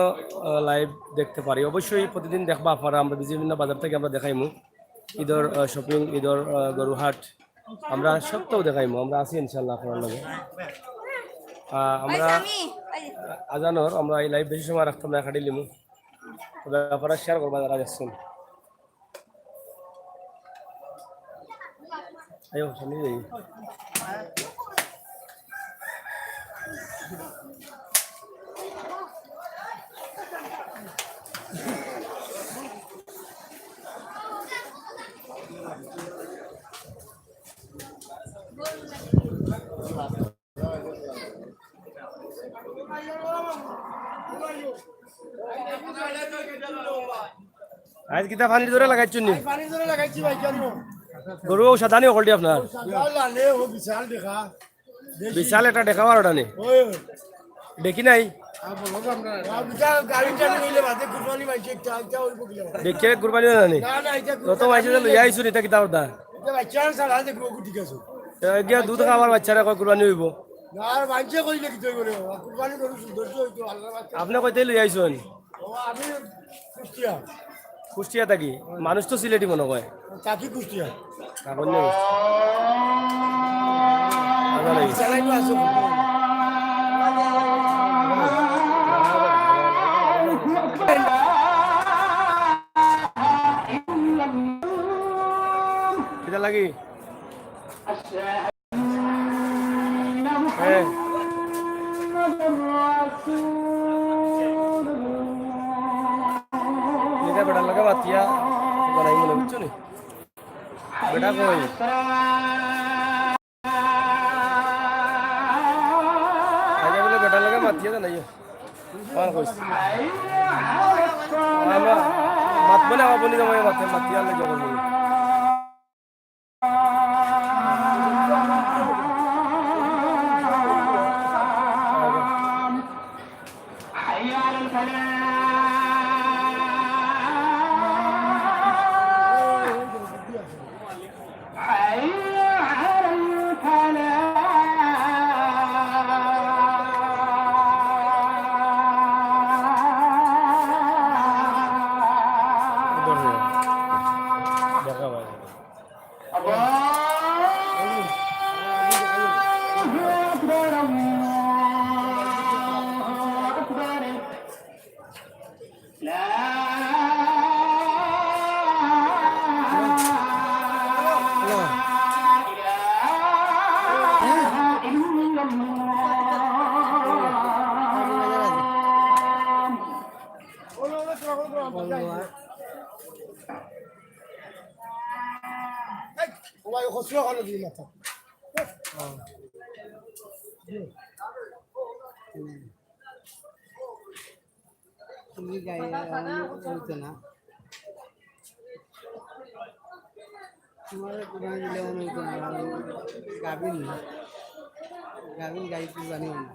লাইভ দেখতে পারি, অবশ্যই প্রতিদিন দেখবা আপনারা। আমরা বিভিন্ন বাজার থেকে আমরা দেখাইমু ঈদের শপিং, ঈদের গরুহাট আমরা সবটাও দেখাইমু। আমরা আছি ইনশাল্লাহ আপনার লগে। আমরা আজানোর আমরা এই লাইভ বেশি সময় রাখতাম না, খাটি লিমু। তবে আপনারা শেয়ার করবা যারা দেখছেন। আয়ো সামনে যাই। আজ কিতা পানির ধরে লাগাইছেন নি? পানি ধরে লাগাইছি ভাই কেন গরু সাদানি অকলটি আপনার সাজাল লালে ও বিশাল দেখা বিশাল একটা দেখাবার ওটা নেই ওই দেখি নাই। বিশাল গাড়ি টানি নিলে বাদে কুরবানি মাইছে চাল চাল ওই বকিলে দেখে কুরবানি না নি না না এটা তত মাইছে যে লইয়া আইছো নিতা কিতা ওটা এটা বাচ্চা সারা দেখবো ঠিক আছে গিয়া দুধ খাবার বাচ্চারা কয় কুরবানি হইব। না আর মাইছে কইলে কি তুই করে কুরবানি করু সৌন্দর্য হইতো আল্লাহ বাচ্চা আপনি কইতে লই আইছেন? ও আমি কুষ্টিয়া কুষ্টিয়া থাকি, মানুষ তো সিলেটি মনে কয়। চাকি কুষ্টিয়া কাগজ নেই আদা নাই। চালাই তো আসো কিটা লাগি হ্যাঁ এটা বেটার লাগে বাতিয়া করাই মনে বুঝছো নি বেটা কই আগে বলে বেটার লাগে মাতিয়া তো নাই আমার কইছি আমরা মাত বলে আমার বলি জমাই মাতে মাতিয়া লাগে জগল বলি দেখা ভাই ও ভাই খসরো হলো দিই মাথা তুমি গাই হইতো না তোমার কুরবানি দিলে মনে হইতো না গাভিন গাই কুরবানি হয় না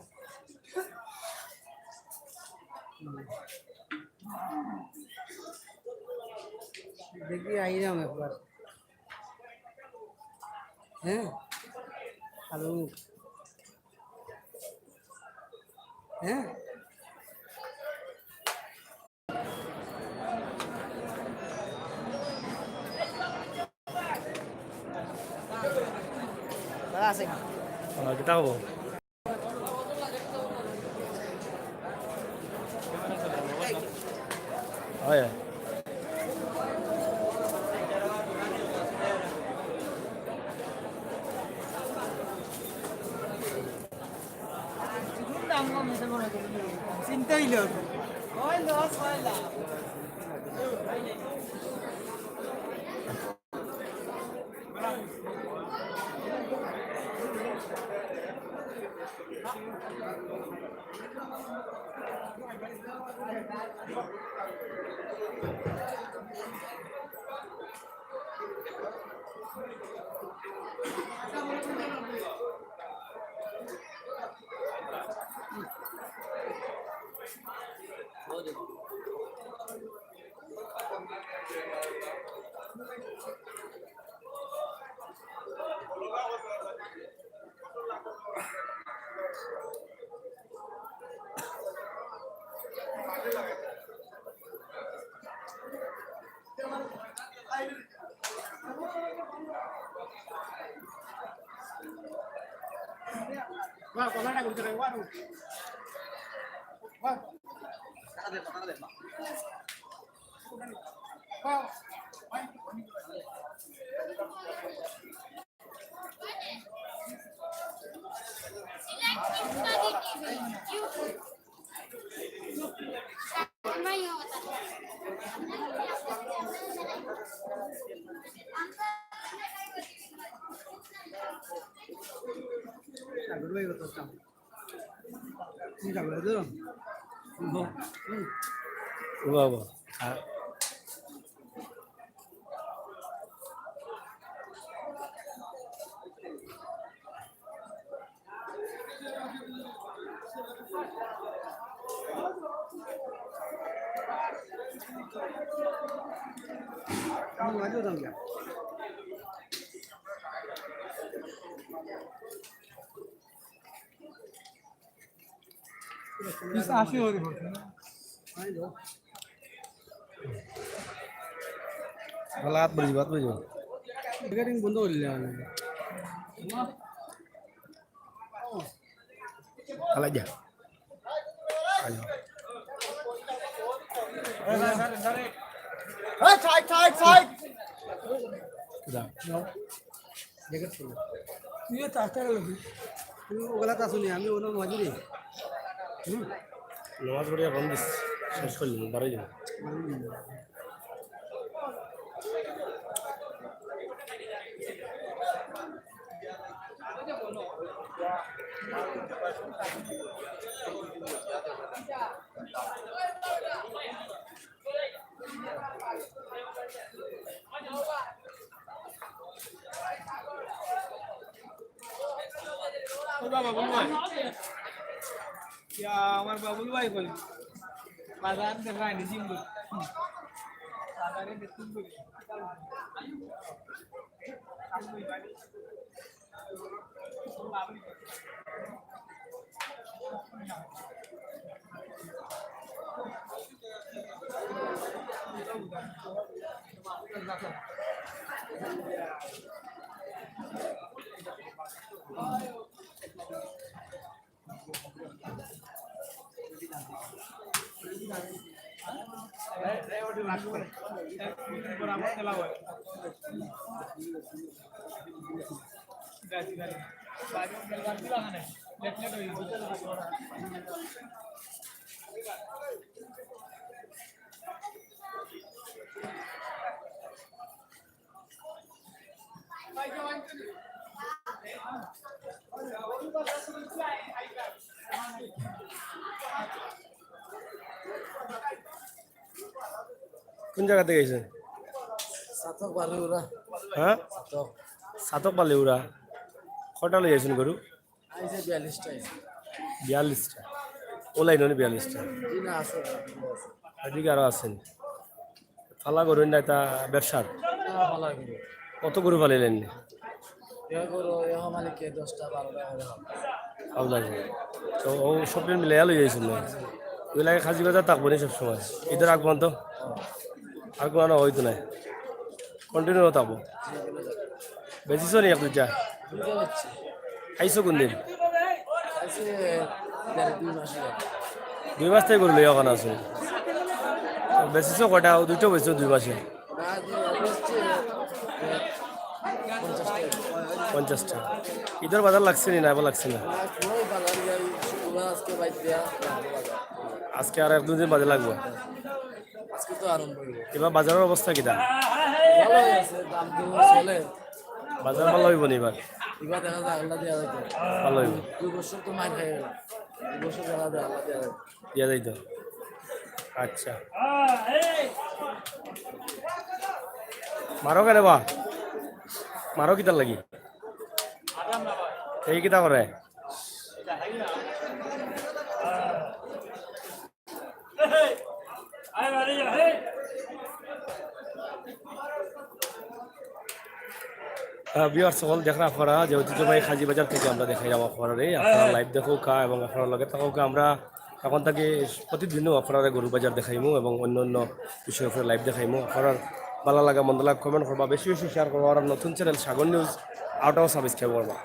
দেখি আইলাম একবার হ্যাঁ হ্যালো হ্যাঁ আছে kita habo oh ya চিন্তা হইল বাবা হাত বুঝব বন্ধ করলে হালাই যা সাইড সাইড সাইড তুইও চাষটা গেল তুমি ওগুলা তা শুনি আমি ওনার মজুরি নামাজ পড়ে রন দিস শেষ করলি বারোই যাবে আমার বাবুল ভাই বলে বাজার দেখায়নি জিম্বু বাজারে দেখুন বলে কোন জায়গা থেকে গেছেন সাতক বালুরা হ্যাঁ সাতক সাতক পালে ওরা কটা লই যাইছেন গরু আইছে 42টা 42টা ওলাই নয় 42টা দিন আসো এদিকে আরো আছেন ফালা গরু নাই তা ব্যবসার ভালো লাগে কত গরু পালিলেন এ করো এ মালিকে 10টা 12টা করে হবে আপনার তো ও সবদিন মিলে লই যাইছেন না ওইলাগে খাসি বাজার থাকবো না সবসময় ঈদের আগ পর্যন্ত আর কোনো হয়তো নাই কন্টিনিউ থাকবো বেশিস নি এক দুইটা বুঝতে পারছি আইসো কোন দিন আইছে 2 মাস আগে 2 মাস থেকে গরু লইয়া ওখানে আছে বেশিস কটা দুইটা বেশি 2 মাসে রাত 50টা ঈদের বাজার লাগছে নি না এবার লাগছে না বাজার যাই আজকে বাইক দিয়া আজকে আর 1-2 দিন বাজে লাগবে আজকে তো আরম্ভ হইব এবার বাজারের অবস্থা কিটা ভালো আছে দাম দিয়ে চলে বাজার ভালো হইব নি এবার এবার দেখা যায় আল্লাহ দিয়া যাবে ভালো হইব 2 বছর তো মাইন খাই 2 বছর দেখা যায় আল্লাহ দিয়া যাবে দিয়া যাইতো আচ্ছা মারো কেন বা মারো কিতার লাগি এই কিতা করে বিয়ার সকল দেখা আপনারা যে ঐতিহ্যবাহী খাজি বাজার থেকে আমরা দেখাই যাবো আপনারা আপনারা লাইভ দেখো কা এবং আপনার লগে থাকো আমরা এখন তাকে প্রতিদিনও আপনারা গরু বাজার দেখাইমু এবং অন্য অন্য বিষয়ের উপরে লাইভ দেখাইমু আপনারা ভালো লাগা মন্দ লাগা কমেন্ট করবা বেশি বেশি শেয়ার করবা আর নতুন চ্যানেল সাগর নিউজ আউটাও সাবস্ক্রাইব করবা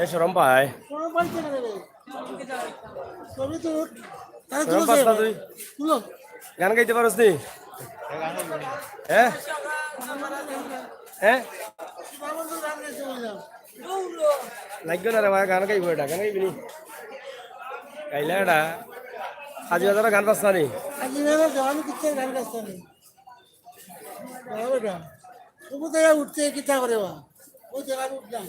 এ সরম পাই সরম পাস না তুই গান গাইতে পারস নি হ্যাঁ হ্যাঁ লাগবে না রে ভাই গান গাইব এটা গান গাইবি নি গাইলে এটা আজি বাজারে গান বাজনা নি উঠতে কিতা করে ওই জায়গায় উঠলাম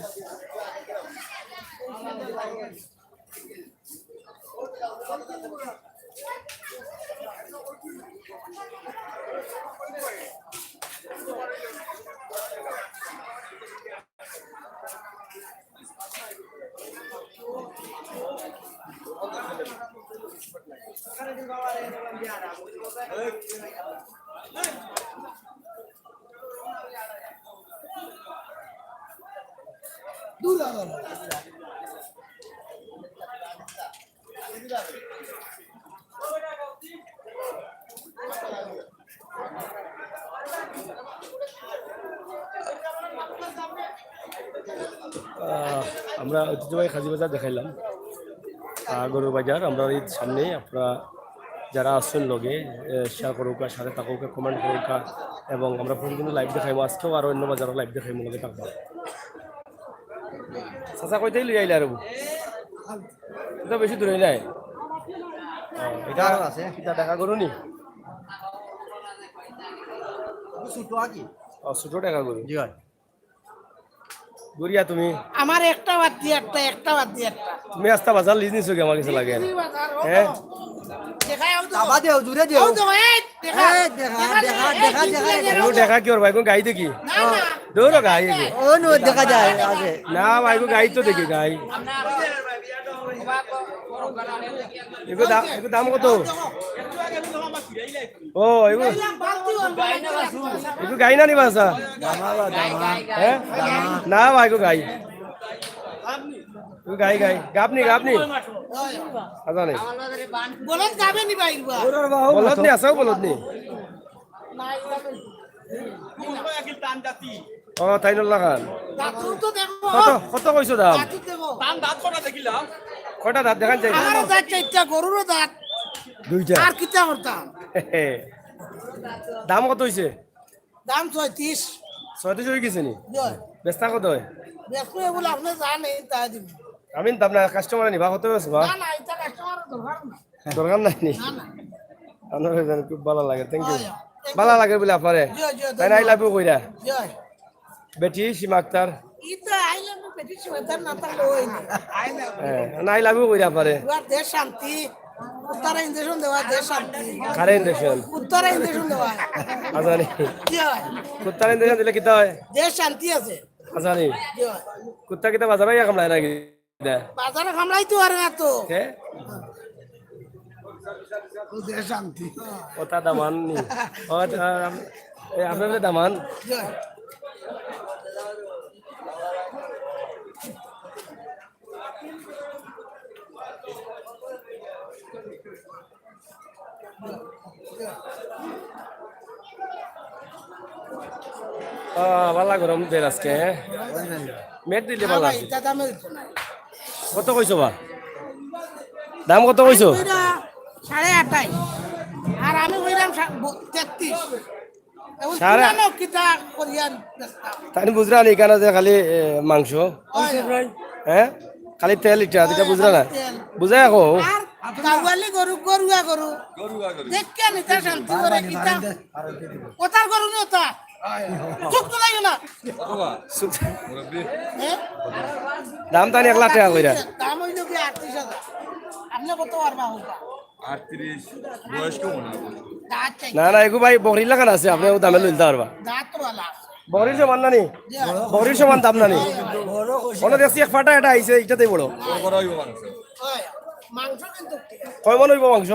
দূর আগল আমরা ঐতিহ্যবাহী খাজি বাজার দেখাইলাম গরুর বাজার আমরা এই সামনে আপনারা যারা আসছেন লগে শেয়ার করুক সাথে থাকুক কমেন্ট করুক এবং আমরা প্রতিদিন লাইভ দেখাইবো আজকেও আর অন্য বাজারও লাইভ দেখাইবো লগে থাকবো চাচা কইতেই লই আইলে আর এটা বেশি দূরে নাই এটা আছে এটা দেখা করো নি ছোট টাকা করো জি হয় গড়িয়া তুমি আমার একটা বাদ দিয়ে একটা বাদ দিয়ে একটা তুমি আস্তা বাজার লিজ নিছো কি আমার কাছে লাগে হ্যাঁ দেখা কি ওর ভাই গাই দেখি দৌড়ো গাই দেখা যায় না ভাই গাই তো দেখি গাই এগো দাম কত ও এগো গাই না নিবা আসা হ্যাঁ না ভাই গাই গাই গাই গাপনি গাপনি আচ্ছা নেই বলদ যাবে নি ভাই বলদ নি আসাও বলদ নি ও তাই নল্লা খান কত কত কইছো দাম কটা দাঁত দেখান চাই আমার দাঁত চারটা গরুর দাঁত দুইটা আর কিতা করতাম দাম কত হইছে দাম 36 36 হয়ে গেছে নি বেচতা কত হয় দেখো এগুলো আপনি জানেন তা দিব আমি তো আপনার কাস্টমার নিবা কত বেশ বা না না এটা কাস্টমার দরকার না দরকার নাই নি না না আপনার জান খুব ভালো লাগে থ্যাংক ইউ ভালো লাগে বলে আপনারে তাই আই লাভ ইউ কইরা জয় বেটি সীমা আক্তার ইতা আইলে আমি পেটি সুদার না তা লই না হ্যাঁ না আই লাভ ইউ কইরা পারে দুয়ার দেশ শান্তি উত্তরে ইন্দেশন দেওয়া দেশ শান্তি কারে ইন্ডেশন উত্তরে ইন্দেশন দেওয়া আজানি জয় কুত্তার ইন্ডেশন দিলে কিতা হয় দেশ শান্তি আছে আজানি জয় কুত্তা কিতা বাজারে ইয়া কামলাই নাকি বাজারে কামলাই তো আর না তো কে দেশ শান্তি ওটা দামান নি ও আপনাদের দামান জয় ভালো গরম দের আজকে মেট দিলে ভালো এটা দামে দিতো না কত কইছো বা দাম কত কইছো 28.5 আর আমি কইলাম 33 সাড়ে কিতা করিয়ান তাই বুঝরা নি কেন যে খালি মাংস হ্যাঁ খালি তেল ইটা এটা বুঝরা না বুঝাই আকো আর কাওয়ালি গরু গরুয়া গরু দেখকে নিতা শান্তি করে কিতা ওতার গরু নি ওতা চুপ তো লাগে না দাম দাম তানি 1 লাখ টাকা কইরা দাম হইলো কি 38,000 আপনি কত পারবা হোকা 38 বয়স্ক মনে হয় দাঁত চাই না না এগু ভাই বকরির লাগান আছে আপনি ও দামে লইতে পারবা দাঁত তো ভালো বকরির সমান না নি বকরির সমান দাম না নি অন্য দেখছি এক ফাটা এটা আইছে এটাতেই বড় বড় বড় হইব মাংস হয় মাংস কিন্তু কয় মন হইব মাংস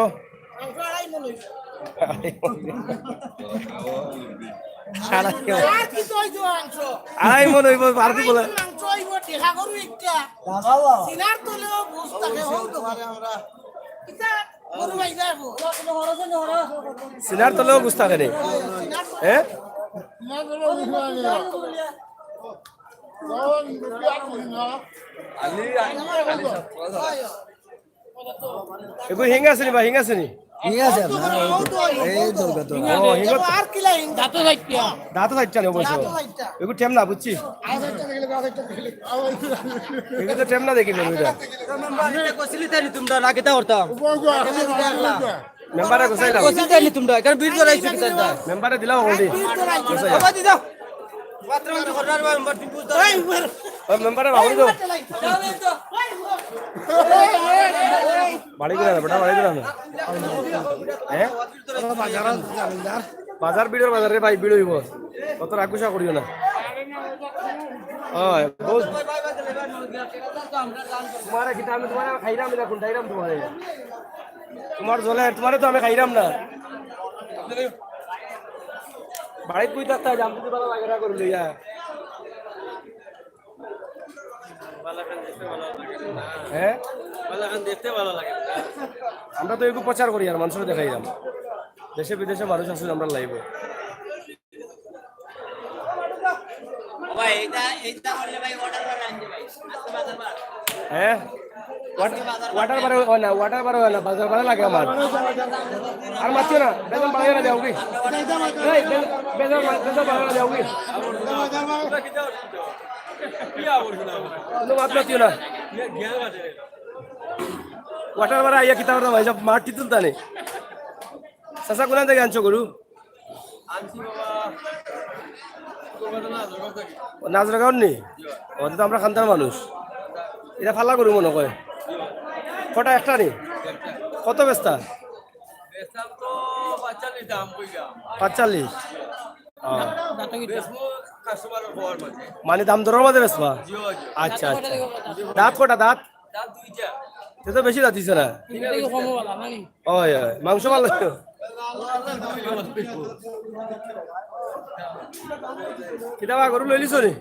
মাংস আড়াই মন হইব আর কি তো হইতো মাংস আড়াই মন হইব পারতি বলে মাংস হইব দেখা করু একটা সিনার তোলেও বুঝতাকে হোক তো পারে আমরা এটা গরু ভাই যাবো সিনার তলেও গুস্তা কেনে হ্যাঁ আলি এগু হিং আছে নি বা হিং আছে নি ও হিং আর কি লাইন দাঁত যাইতিয়া দাঁত যাইছে নি অবশ্য যাইতা এগু টেম না বুঝছি এগু তো টেম না দেখি মেম্বারে গোসাইলাম মেম্বারে দিলাম অলরেডি মেম্বারে ভাবি তো বাড়ি দিলাম বেটা বাড়ি দিলাম হ্যাঁ বাজার বিড়ের বাজারে ভাই বিড় হইব কত রাগুসা করিও না হয় বল তোমারে কিটা আমি তোমারে খাইরাম না কোন খাইরাম তোমারে তোমার জলে তোমারে তো আমি খাইরাম না বাড়ি কই থাকতা জাম দিতে ভালো লাগে না করে লইয়া হ্যাঁ আমরা তো এগুলো প্রচার করি আর মানুষের দেখাইলাম দেশে বিদেশে মানুষ আসলে আমরা লাইব হ্যাঁ ওয়াটার বারে হয় না ওয়াটার বারে হয় না বাজার বারে লাগে আমার আর মারছো না বেতন বাড়াই না যাওগি বেতন বাড়াই না যাওগি মাত মাতিও না ওয়াটার বারে আইয়া কিতা করতাম ভাই সব মাটি তুলতা নেই চাচা কোন থেকে আনছো গরু নাজরাগাঁও নি ওদের তো আমরা খানতার মানুষ এটা ফালা গরু মনে কয় কটা একটা নি কত বেস্তা 45 মানে দাম দরের মধ্যে বেসবা আচ্ছা আচ্ছা দাঁত কটা দাঁত সে তো বেশি দাঁত দিছে না ওই মাংস ভালো কিতাবা গরু লই লিছ নি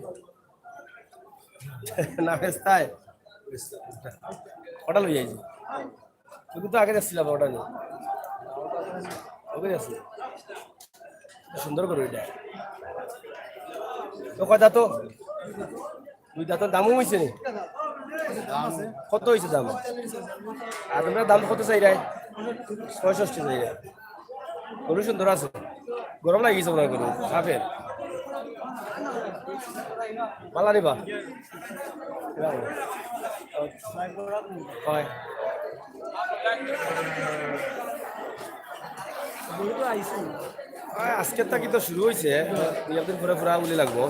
না বেস্তায় কটা লই যাইছি তুই তো আগে যাচ্ছিলাম ওটা নিয়ে ওকে যাচ্ছি সুন্দর করে এটা তো কয় দাঁত দুই দাঁতের দামও হয়েছে নি কত হয়েছে দাম আর তোমরা দাম কত চাই রায় 65 চাই রায় গরু সুন্দর আছে গরম লাগিয়েছে মনে গরু সাপের পালা নিবা হয় আজকের তা কিন্তু শুরু হয়েছে দুই একদিন পরে পুরা বলে লাগবো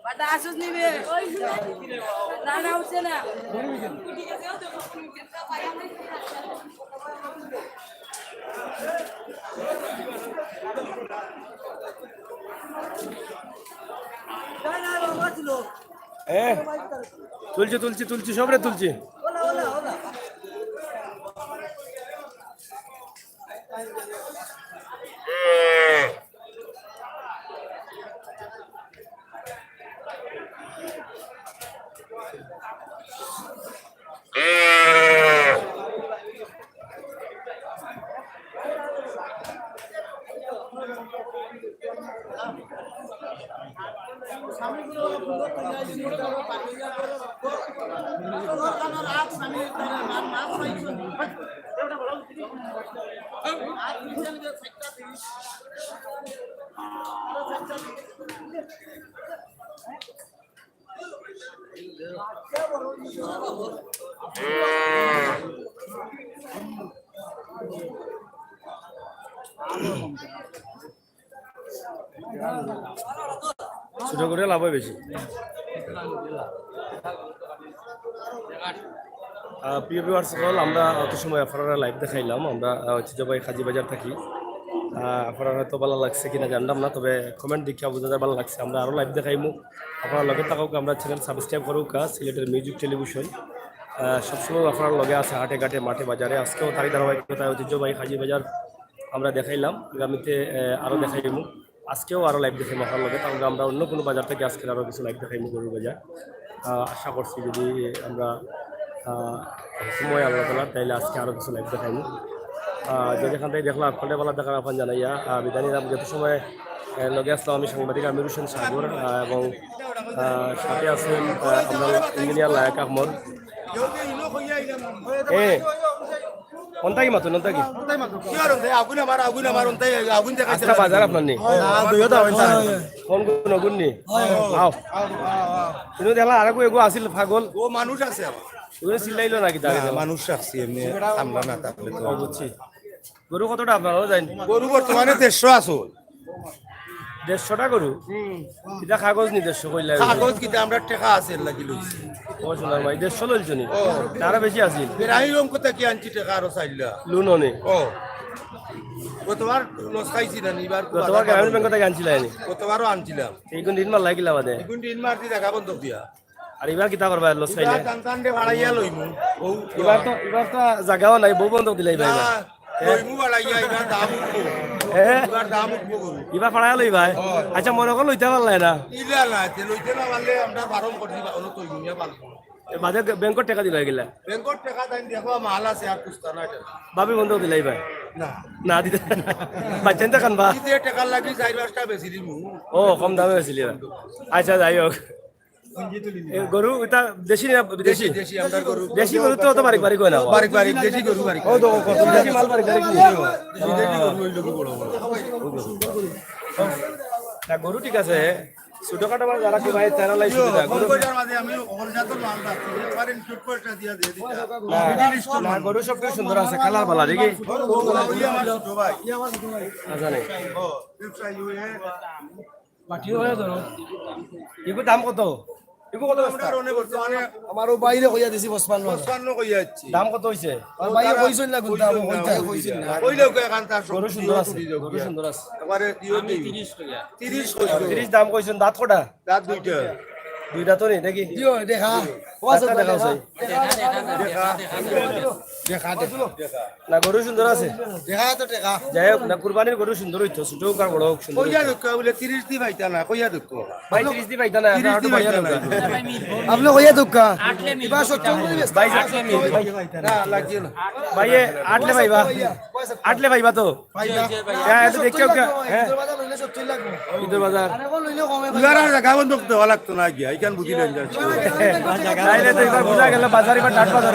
Pada asus nih be, nana usia na. তুলছি তুলছি তুলছি সবরে তুলছি Kalau ছোট করে লাভ হয় বেশি। প্রিয় ভিউয়ার্স সকল, আমরা অত সময় আপনারা লাইভ দেখাইলাম। আমরা ঐতিহ্যবাহী খাজি বাজার থাকি। আপনার হয়তো ভালো লাগছে কিনা জানলাম না, তবে কমেন্ট দেখে বোঝা যায় ভালো লাগছে। আমরা আরও লাইভ দেখাইমু, আপনার লগে থাকুক, আমরা চ্যানেল সাবস্ক্রাইব করুক। সিলেটের মিউজিক টেলিভিশন সবসময় আপনার লগে আছে, হাটে ঘাটে মাঠে বাজারে। আজকেও তারই ধারাবাহিকতায় ঐতিহ্যবাহী খাজি বাজার আমরা দেখাইলাম, আগামীতে আরও দেখাইমু। আজকেও আরও লাইভ দেখাইম আপনার লগে, তাহলে আমরা অন্য কোনো বাজার থেকে আজকে আরও কিছু লাইভ দেখাইমু গরুর বাজার। আশা করছি যদি আমরা সময় আল্লাহ তালা তাইলে আজকে আরও কিছু লাইভ দেখাইমু। যেখান থেকে দেখলাম আপনাদের বেলা দেখার আহ্বান জানাইয়া বিধানী রাম যত সময় লগে আসলাম আমি সাংবাদিক আমির হোসেন সাগর এবং সাথে আছেন আপনার ইঞ্জিনিয়ার লায়ক আহমদ। কোনটা কি মাতো নন্তা কি আচ্ছা বাজার আপনার নেই কোন কোন গুণ নেই তুমি দেখলা আর এগো আসিল পাগল ও মানুষ আছে তুমি চিল্লাইলো নাকি তার মানুষ রাখছি এমনি আমরা না থাকলে তো বুঝছি। গরু কতটা আপনারও যাই গরু বর্তমানে 150 আছে 150টা গরু এটা কাগজ নি 150 কইলা কাগজ কিটা আমরা টাকা আছে লাগি লইছি ও সোনার ভাই 150 লইছো নি তারা বেশি আছিল প্রায় রকম কথা কি আনছি টাকা আরো চাইলা লুনো নে ও গতবার লস খাইছি না এবার তোমার গ্রামীণ ব্যাংক থেকে আনছিলা নি গতবারও আনছিলাম এই কোন দিন মাল লাগিলা বাদে এখন দিন মারতি টাকা বন্ধ দিয়া আর এবার কিতা করবা লস খাইলে টান দে ভাড়াইয়া লইমু ও এবার তো জায়গাও নাই বউ বন্ধ দিলাই ভাই লইমু ভাড়াইয়া এবার দাম এবার দাম উঠবো গরু এবার ফাড়াই লই ভাই আচ্ছা মনে কর লইতে পারলাই না ইলা না লইতে না পারলে আমরা বারণ করছি অন্য তো ইউনিয়া পালবো বাদে ব্যাংকত টাকা দিলাই গেলা ব্যাংকত টাকা দেন দেখো মাল আছে আর কুস্তা না ভাবি বন্ধ দিলাই ভাই না না দিতে বাচ্চান তো কানবা দিতে টাকা লাগি 4-5টা বেশি দিমু ও কম দামে আছিল আচ্ছা যাই হোক গরু এটা দেশি না বিদেশি দেশি আমরা গরু দেশি গরু তো তো বাড়ি বাড়ি কই না বারিক বারিক দেশি গরু বারিক ও তো কত দেশি মাল বাড়ি বাড়ি কি দেশি গরু হইলো কি বড় বড় না গরু ঠিক আছে ছোটখাটো মাল যারা কি ভাই তারা লাই সুবিধা গরু বাজার মাঝে আমি অরজাতর মাল রাখছি এবারে শুট করটা দিয়া দিয়ে দিতা না গরু সব সুন্দর আছে কালার ভালো দেখি ওই আমার ছোট ভাই আচ্ছা নেই ও ব্যবসায়ী হয়ে পাঠিও হয়ে ধরো এগুলো দাম কত এগুলো কত আমরা রনে বর্তমানে আমারও বাইরে কইয়া দিছি 55 55 কইয়া যাচ্ছি দাম কত হইছে আর বাইরে কইছন না কোনটা আমি কইতা কইছেন না কইলেও কই কান্তা গরু সুন্দর আছে গরু সুন্দর আছে এবারে দিও 30 কইছো 30 দাম কইছেন দাঁত কটা দাঁত দুইটা দুইটা তো নেই দেখি দিও দেখা ও আছে দাঁতটা দেখাও চাই দেখা না গরু সুন্দর আছে দেখা তো দেখা যাই হোক না কুরবানির গরু সুন্দর হইতো ছোট হোক আর বড় হোক সুন্দর কইয়া দুঃখ বলে 30 দি পাইতা না কইয়া দুঃখ ভাই 30 দি পাইতা না 30 দি পাইতা না আপনি কইয়া দুকা এবার 70 ভাই না লাগছে না ভাই আটলে ভাইবা আটলে ভাইবা তো হ্যাঁ এটা দেখো হ্যাঁ বাজার লইলে 70 লাগবে ঈদের বাজার আরে কোন লইলে কমে উলারা জায়গা বন্ধ দেওয়া লাগতো না গিয়া এইখান বুঝিলেন যাচ্ছে তাইলে তো এবার বুঝা গেল বাজার এবার ডাট বাজার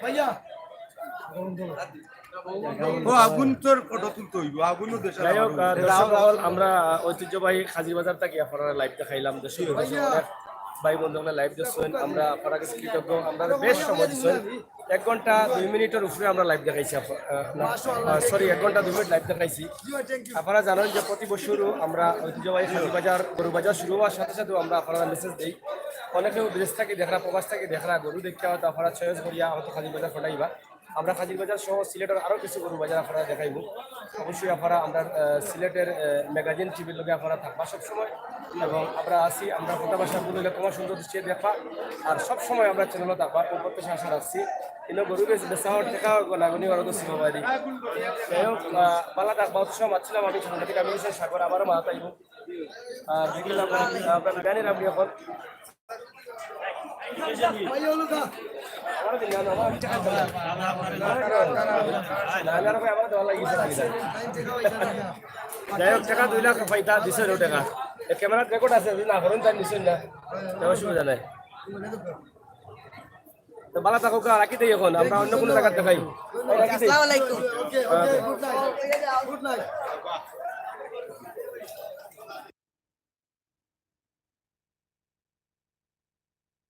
ভাইয়া ও আগুন তোর ফটো তুলতে হইব আগুনও দেশে যাই হোক দর্শক মহল, আমরা ঐতিহ্যবাহী খাজির বাজার থেকে আপনারা লাইভ দেখাইলাম দেশ বিদেশে অনেক ভাই বন্ধুরা লাইভ দেখছেন আমরা আপনারা কাছে কৃতজ্ঞ আমরা বেশ সময় দিচ্ছেন 1 ঘন্টা 2 মিনিটের উপরে আমরা লাইভ দেখাইছি সরি 1 ঘন্টা 2 মিনিট লাইভ দেখাইছি আপনারা জানেন যে প্রতি বছর আমরা ঐতিহ্যবাহী খাজি বাজার গরু বাজার শুরু হওয়ার সাথে সাথে আমরা আপনারা মেসেজ দিই অনেকে বিদেশ থেকে দেখরা প্রবাস থেকে দেখরা গরু দেখতে হয়তো আপনারা চয়েস করিয়া হয়তো খাজি বাজার ফটাইবা আমরা খাজির বাজার সহ সিলেটের আরও কিছু গরু বাজার আপনারা দেখাইব অবশ্যই আপনারা আমরা সিলেটের ম্যাগাজিন টিভির লগে আপনারা থাকবা সবসময় এবং আমরা আসি আমরা কথা ভাষাগুলো তোমার সুন্দর দৃষ্টি দেখা আর সবসময় আমরা চ্যানেলে থাকবা ও প্রত্যাশা আশা রাখছি কিন্তু গরু বেচা হওয়ার টাকা গনাগনি আরও তো সিমাবাদী যাই হোক বালা থাকবা উৎসব মারছিলাম আমি সাংবাদিক আমি সাগর আবারও মাথা আইব বিকেল আপনার বিরিয়ানির আপনি এখন যাই হোক টাকা 2 লাখ পাইতা দিছে টাকা ক্যামেরার রেকর্ড আছে না হরণ তার নিশ্চয় না অসুবিধা নাই তো বালা থাকো কা, রাখি দেই এখন আমরা অন্য কোনো জায়গা দেখাই রাখি দেই আসসালামু আলাইকুম। Okay okay good night. Good night.